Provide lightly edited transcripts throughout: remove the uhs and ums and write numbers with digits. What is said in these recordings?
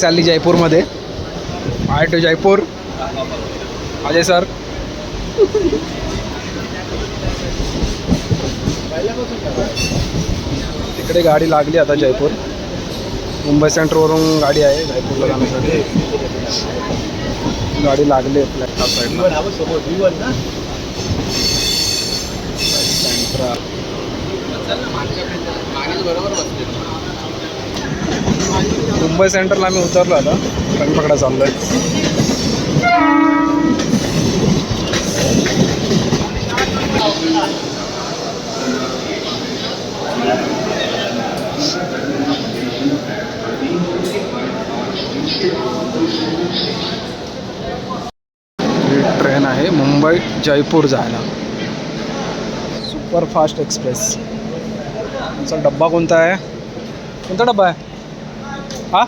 चालली जयपूरमध्ये. I to Jaipur. Ajay sir. तिकडे गाडी लागली आता जयपूर. मुंबई सेंट्रलवरून गाडी आहे जयपूरला जाण्यासाठी. गाडी लागली आपल्या साईडला. मुंबई सेंट्रलला आम्ही उतरलो आता. रंगपकडा चाललोय. ट्रेन आहे मुंबई जयपूर जायला. Superfast express. तुमचा डब्बा कोणता आहे? कोणता डब्बा आहे हा?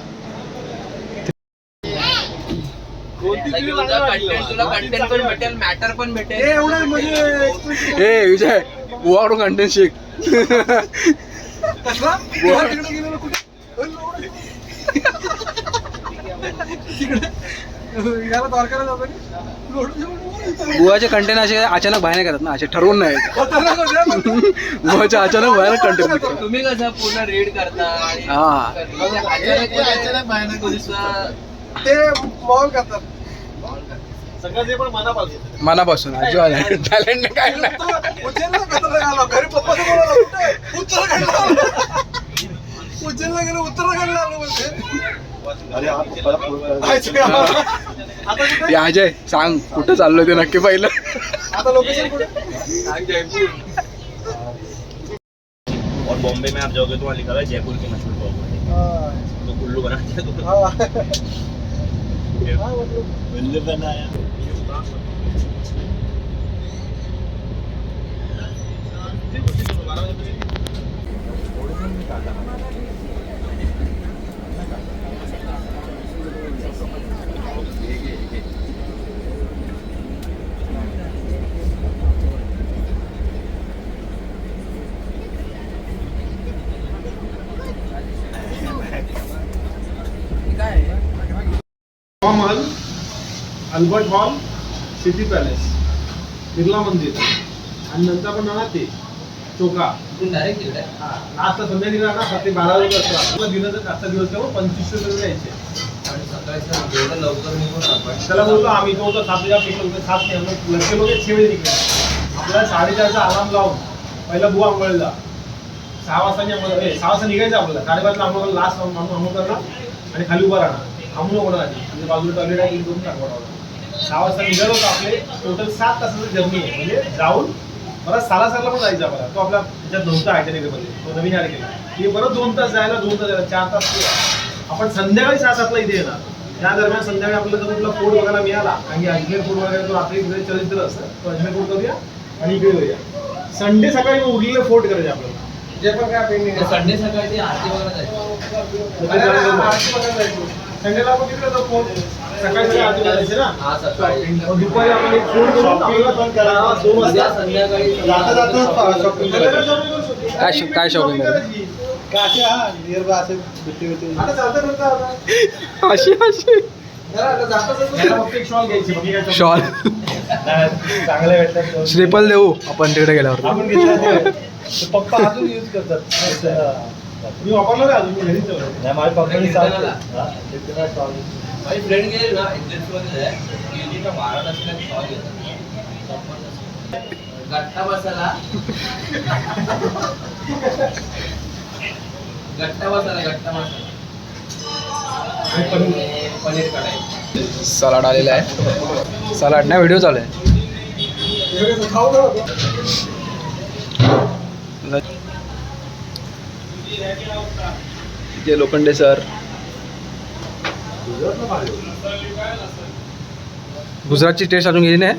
ए विजय गोवाकडून कंटेंट शिक. गोवाचे कंटेंट असे अचानक बाहेर नाही करत ना, असे ठरवून नाही. गोवाचे अचानक बाहेर कंटेंट. तुम्ही कसं पूर्ण रीड करता. हा ते मॉल करतात सगळं जे पण मनापासून अजिबात टॅलेंट काय नाही. घरी पप्पाचं बोलायला उत्तराखंडला गेलो. उत्तराखंडला आलो बोलते. अजय सांग कुठं चाललो ते नक्की पहिलं. आता लोकेशन कुठे? और बॉम्बे में आप जाओगे तो वहाँ लिखा हुआ है जयपुर की मशहूर पाव भाजी. तो कुल्लू बनाते हैं तो कुल्लू बनाया. Mahal, Albert hall, city palace, Birla मंदिर आणि नंतर आपण जाणार ते चोका. लास्टला संध्याकाळी जाणार 12 वाजता असतो. आपल्याला दिलं तर आजचा दिवस तेव्हा 2500 रुपये द्यायचे. त्याला बोलतो आम्ही तो 7,000 पेट्रोल 7 नाही लक्षे लोक 6 बजे निघले. आपल्याला 4:30चा अलार्म लावून पहिला बुवा आंघोळीला 6 वाजता 6 वाजता निघायचं. आपल्याला 5:30ला आंघोळ लास्ट आंघोळ करणार आणि खाली उभा राहणार. थांबू नको आधी म्हणजे बाजूला टॉयलेट आहे करून टाकवणार. 6 वाजता निघालो होतो. आपले टोटल 7 तासाचं जर्नी आहे. म्हणजे जाऊन परत सालासरला पण जायचा आपल्याला. तो आपला त्याच्यात नव्हता आयटनरीमध्ये. तो नवीन ॲड केला की परत 2 तास जायला 2 तास जायला 4 तास. आपण संध्याकाळी 6-7ला इथे येणार. त्या दरम्यान संध्याकाळी आपल्याला जर कुठला फोड बघायला मिळाला कारण की अजमेर फोड वगैरे तो आपल्या इकडे चरित्र असतं. तो अजमेर फोड करूया आणि इकडे करूया. संडे सकाळी मग उरलेले फोर्ट करायचे आपल्याला. जे पण काय पेंडिंग संडे सकाळी आरती बघायला जायचं. संडेला आपण तिकडे जाऊ. फोन सकाळी आरती करायची ना. हा सकाळी. दुपारी आपण एक फोन करू. 2 वाजता संध्याकाळी शॉपिंग काय शॉपिंग करायची? अशी शॉल चांगले भेटतात. श्रीफल देऊ आपण तिकडे गेल्यावर. आपण घेतला पप्पा अजून यूज करतात. मी वापरलं का अजून? नाही माझ्या पप्पानी माझी फ्रेंड गेली ना एक्झिटमध्ये आहे गेली तर महाराष्ट्रात शॉल घेतात. गट्टा मसाला पनीर कढाई. सलाड आलेला आहे. सलाड नाही व्हिडिओ चालू आहे. जे लोखंडे सर. गुजरातची टेस्ट अजून गेली नाही.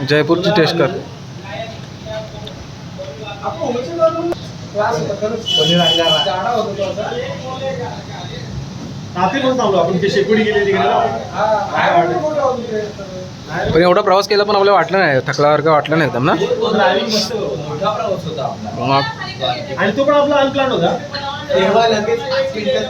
जयपूरची टेस्ट कर. आपण ते शेकोडी गेली तिकडे. पण एवढा प्रवास केला पण आपल्याला वाटलं नाही थकल्यासारखं वाटलं नाही एकदम ना. आणि तो पण आपला अनप्लॅन होता. तेव्हा लगेच 5 मिनिटात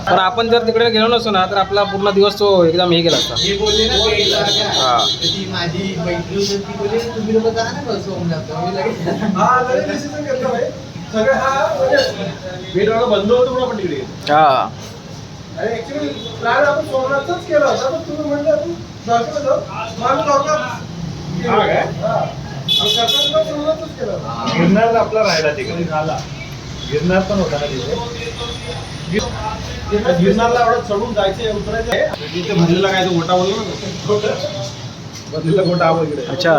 पण आपण जर तिकडे गेलो नसतो ना तर आपला पूर्ण दिवस तो एकदम हे गेला असता. मी बोलले ना पेडला हा. ती माझी मैत्रीण होती, ती बोलली तुम्ही लोक जा ना बस सोमनाथ. मी लगेच बंद होतो म्हणून आपण तिकडे गेलो. हा. आणि ऍक्च्युली प्लॅन आपण सोमनाथचाच केला होता, पण तुम्ही म्हणलं आपण द्वारकेला जाऊ. मग द्वारका हा काय? हा. आणि सकाळचा सोमनाथचाच केला होता. गिरनार आपला राहिला तिकडे झाला. गिरनार पण होता ना तिथे. गिरनारला एवढं चढून जायचं उतरायचं आहे. तिथे भरलेला काय तो गोटा बोललो ना, भरलेला गोटा वगैरे. अच्छा.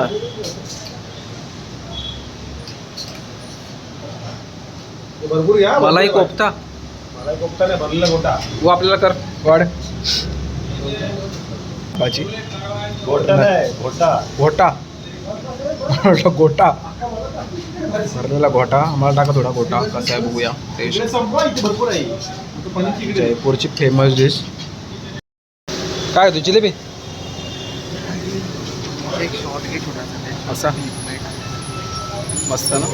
भरपूर या. मलाई कोफ्ता. मलाई कोफ्ता नाही, भरलेला गोटा. वो आपल्याला कर वाढ भाजी. घोटा नाही, घोटा. घोटा. गोटा भरलेला घोटा. आम्हाला टाका थोडा गोटा. कसा आहे बघूया टेस्ट. इकडे संपवा, इथे भरपूर आहे. आता पनीरची इकडे. जयपूरची फेमस डिश काय तू जिलेबी एक शॉर्ट घे छोटासा. असा मस्त ना.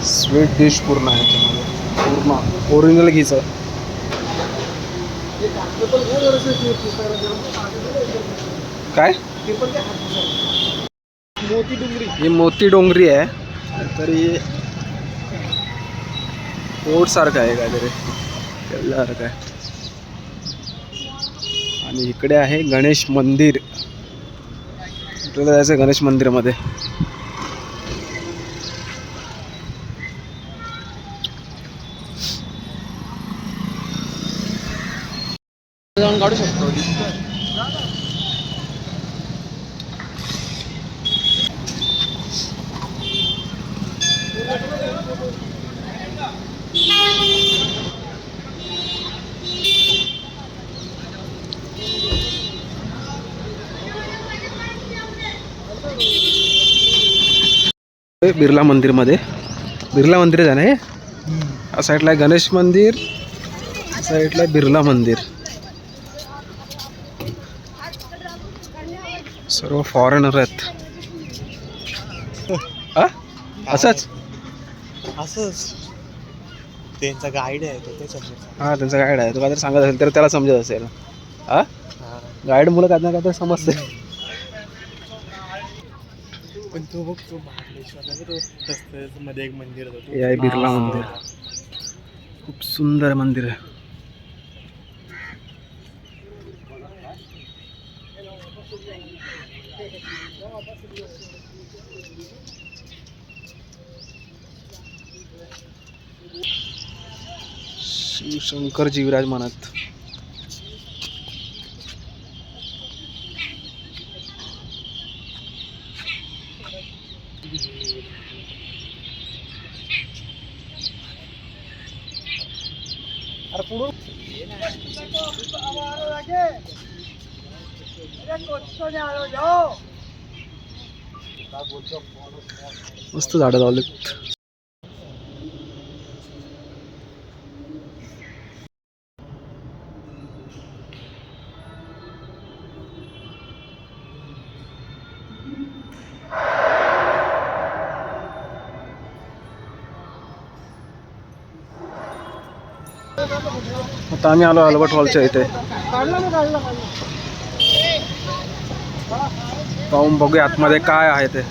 स्वीट डिश पूर्ण आहे त्याच्यामध्ये. पूर्ण ओरिजिनल घीचं. काय ही मोती डोंगरी आहे. तरी पोट सारखं आहे काहीतरी सारखं आहे. आणि इकडे आहे गणेश मंदिर. आपल्याला जायचं आहे गणेश मंदिरामध्ये. जाऊन काढू शकतो. बिर्ला मंदिरमध्ये. बिर्ला मंदिर आहे ना हे. या साईडला आहे गणेश मंदिर, या साईडला आहे बिर्ला मंदिर. सर्व फॉरेनर आहेत. असंच त्यांचा गाईड आहे तो, ते समजत. हां त्यांचा गाईड आहे. तो काहीतरी सांगत असेल तर त्याला समजत असेल. हां गाईड मुलं काय ना काहीतरी समजते. पण तो बघ, तो महाबळेश्वरला तो रस्त्यामध्ये एक मंदिर होतं. हे आहे बिर्ला मंदिर. खूप सुंदर मंदिर आहे. शिवशंकर जीवराज म्हणत. मस्त झाडं लावलेत. आता आम्ही आलो अल्बर्ट हॉलच्या इथे. पाहून बघूया आतमध्ये काय आहे ते.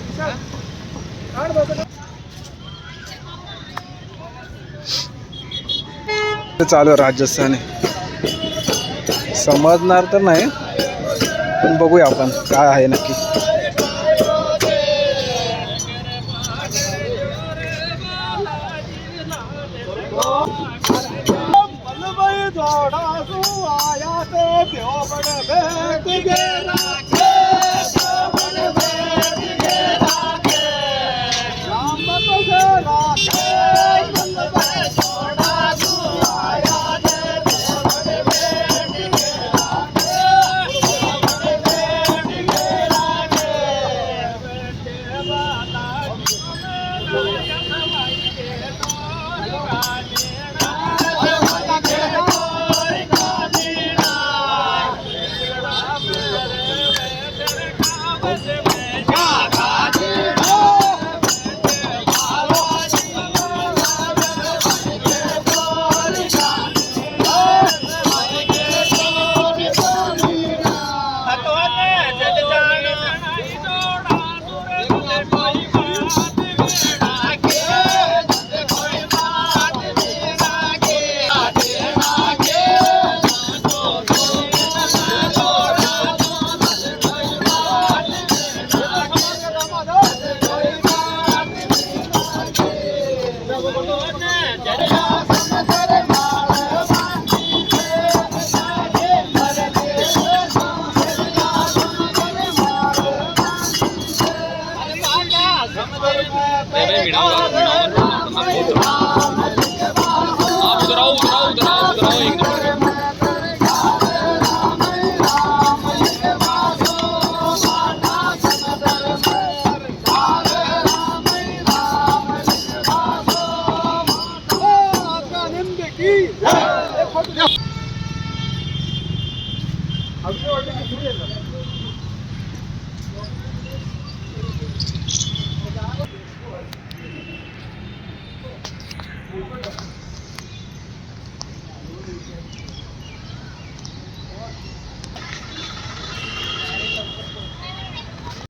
चालू आहे राजस्थानी. समजणार तर नाही पण बघूया आपण काय आहे नक्की.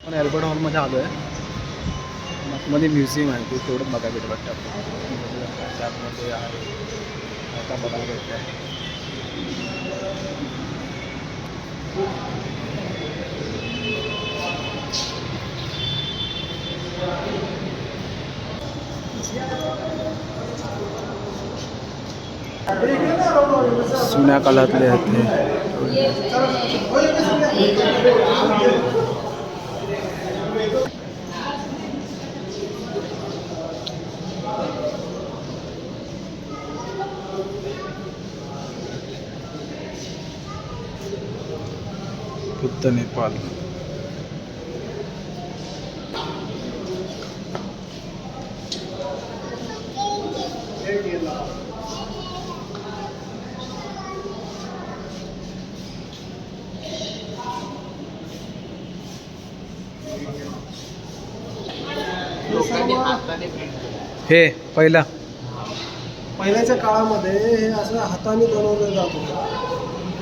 पण अल्बर्ट हॉलमध्ये आलो आहे. आतमध्ये म्युझियम आहे ते तेवढं बघायला भेटतं वाटतं आपल्याला. त्यामध्ये आहे आता बघायला भेटतं आहे. जुन्या काळातले आहेत ते. बुद्ध नेपाल. लोकांनी हाताने print केलं. हे पहिला पहिल्याच्या काळामध्ये हे असं हाताने बनवलं जात होतं.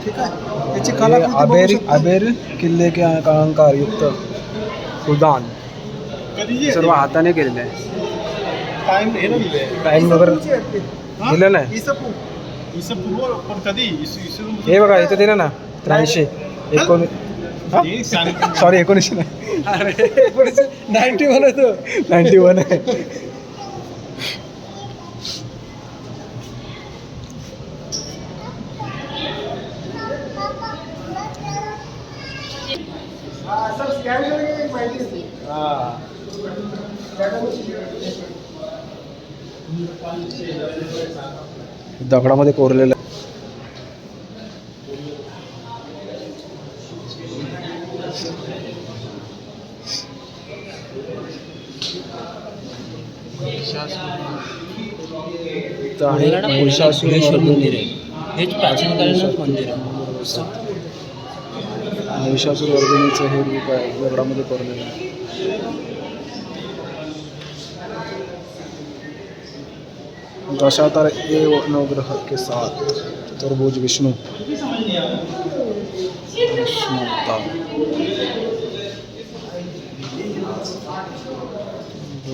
ठीक आहे, याची हे कलाकृती बघू अबेर शकता. अबेर किल्ले के अलंकार युक्त उदान सर्व हाताने केलेले आहे. टाइम हे ना दिलंय. टाइम वगैरे दिलं नाही. इसं पूर्व पण कधी हे बघा इथं दिलं ना 83 सॉरी 19 नाही. अरे 91 आहे तो. 91 आहे. दगडामध्ये कोरलेलं आहे. इथं आहे महिषासुरमर्दिनी. हेच प्राचीन कालीनच मंदिर आहे. महिषासुरमर्दिनीचं हे रूप आहे दगडामध्ये कोरलेलं आहे. दशावतार नवग्रह के साथ चतुर्भुज विष्णु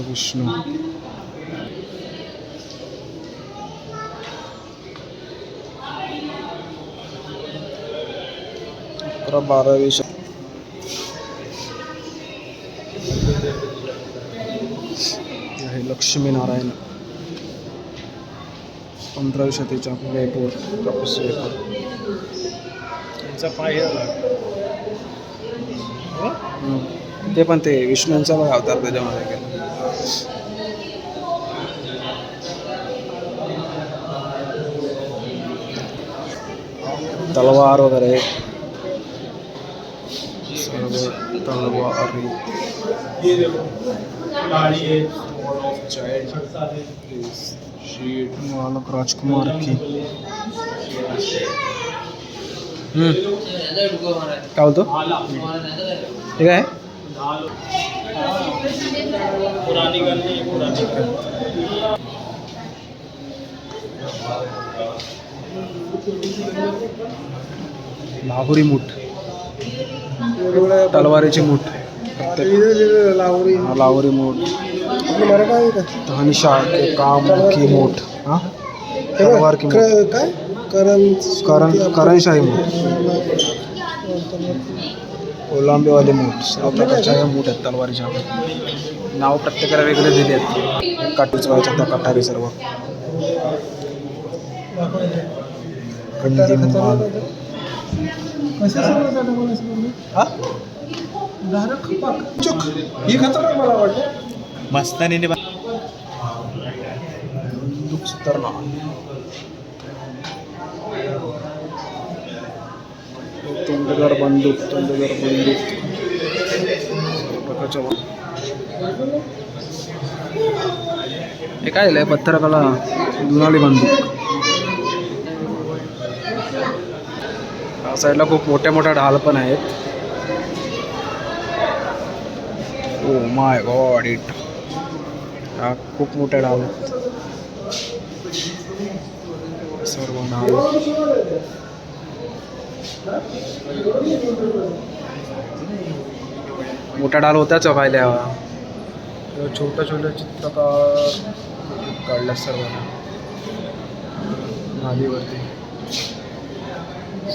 विष्णु 11-12 हे लक्ष्मीनारायण 15वी शतीच्या वेपूर त्यांचा पाय हे झाला. ते पण ते विष्णूंचा पण अवतार त्याच्यामध्ये केला. तलवार वगैरे सर्व तलवारी. ये देखो गाड़ी है बालक राजकुमार की काय बोलतो हे काय पुरानी गली है, पुरानी लाहोरी मूठ तलवारीची मूठ लावरी लाहोरी मूठ मराठा आहे का? धनिशा के काम की मूठ हाँ तलवार की मूठ काय करणशाही मूठ कोलंबीवाले मूठ सर्व प्रकारच्या या मूठ आहेत तलवारीच्या. नाव प्रत्येकाला वेगळे दिले आहेत. काठीच व्हायच्या त्या कटारी सर्व कंदीमाल ही खतरनाक मला वाटतं. मस्तानीने उच्चतरणाल. तुंडगर बंदूक प्रकारच्या हे काय आहे पत्थरकला दुनाली बंदूक. या साईडला खूप मोठ्या मोठ्या ढाल पण आहेत. Oh my God it. हा खूप मोठ्या ढाल आहेत. सर्व ढाल मोठ्या ढाल होत्याच पाहिल्या. छोट्या छोट्या चित्रकार काढल्या सर्व नादीवरती.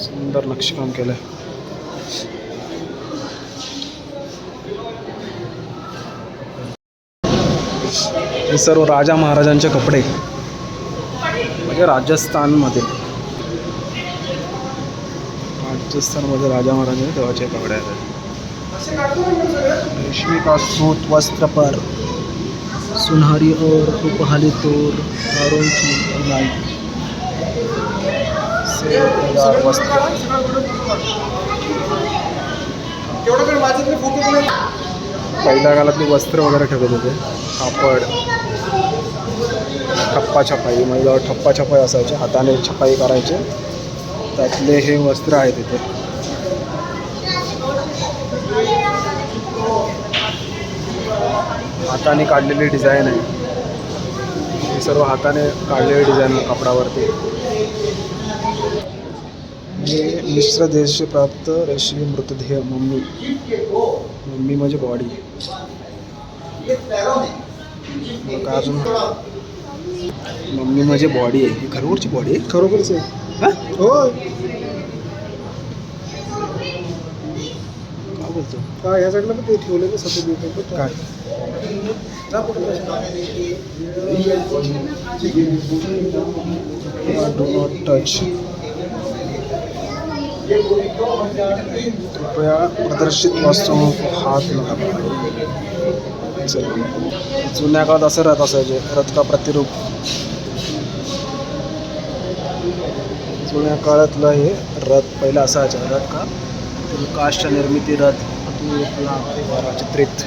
सुंदर नक्षीकाम केलं. हे सर्व राजा महाराजांचे कपडे म्हणजे राजस्थानमध्ये राजा महाराजांचे तेव्हाचे कपडे आहेत. रेशमी का सूत वस्त्र पर सुनहरी और उपहाली तोर तारों की लाइट से वस्त्र. पहिल्या काळातली वस्त्र वगैरे ठेवत होते. कापड ठप्पा छपाई म्हणजे ठप्पा छपाई असायचे. हाताने छपाई करायचे. त्यातले हे वस्त्र आहेत इथे. हाताने काढलेली डिझाईन आहे. हे सर्व हाताने काढलेली डिझाईन कपडावरती. हे मिश्र देश प्राप्त रेशीम मृतदेह मम्मी म्हणजे बॉडी. काय अजून मम्मी म्हणजे बॉडी आहे. ही खरोखरची बॉडी आहे. खरोखरच आहे. हो काय बोलतो काय ह्या साईडला पण ते ठेवलेलं सध्या काय डू नॉट टच. कृपया प्रदर्शित वस्तूओं को हाथ न लगाएं. जुन्या काळात असं रथ असायचे. रथ का प्रतिरूप. जुन्या काळातलं हे रथ पहिला असायचं. रथ का काष्ट निर्मिती रथ चित्रित.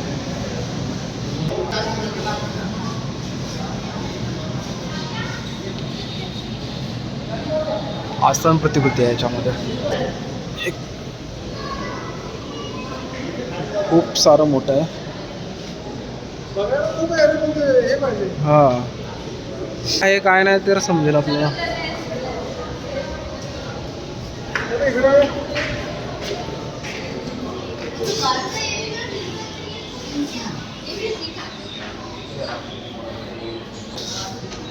आस्थान प्रतिकृती आहे याच्यामध्ये. एक खूप सारं मोठं आहे. हां हे काय नाही तर समजेल आपल्याला.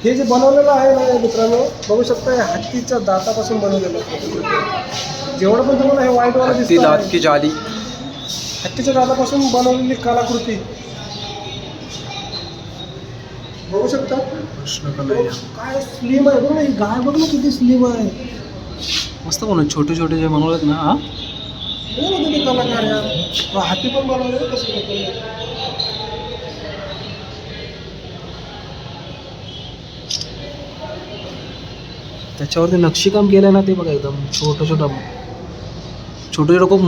हे जे बनवलेलं आहे ना मित्रांनो बघू शकता. हे हत्तीच्या दातापासून बनवलेलं आहे. जेवढं पण तुम्हाला हे वाईट वाला हत्ती दात की जाली. हत्तीच्या दातापासून बनवलेली कलाकृती बघू शकता. काय स्लिम आहे बघ ना. ही गाय बघ ना किती स्लिम आहे. मस्त बनवलं. छोटे छोटे जे बनवलेत ना. हा किती कलाकार यार. हाती पण बनवले कसं. त्याच्यावरती नक्षीकाम केलं ना ते बघा. एकदम छोटं खूप.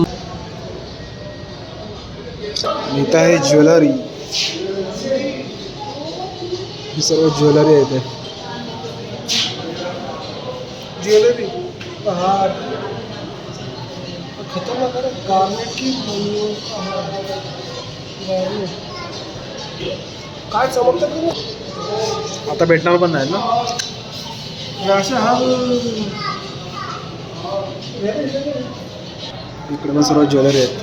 इथं आहे ज्वेलरी. ही सर्व ज्वेलरी आहे. ते ज्वेलरी हार खतरनाक आहे. गार्नेट की काय चमकतात. आता भेटणार पण नाही ना. असे हार इकडे पण सर्व ज्वेलरी आहेत.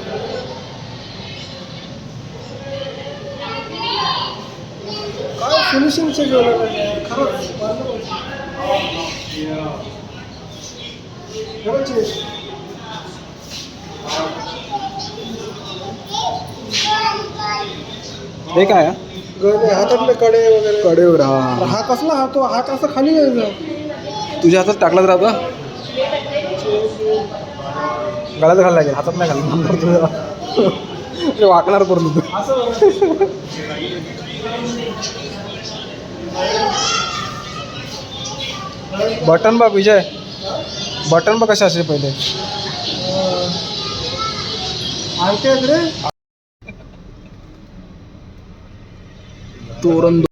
काय फिनिशिंगचे ज्वेलरी आहे खरंच. हे काय आहे? गळे हातातले कडे वगैरे. कडेवर. हा कसला हा तो हात असं खाली यायचा. तुझ्या हातात टाकलाच राहतो. गळ्यात घालायला लागेल. हातात नाही घालणार तुझ्या. वाकणार करून तू. बटन बघ विजय, बटन बघ कसे असे पहिले. आरती रे तोरण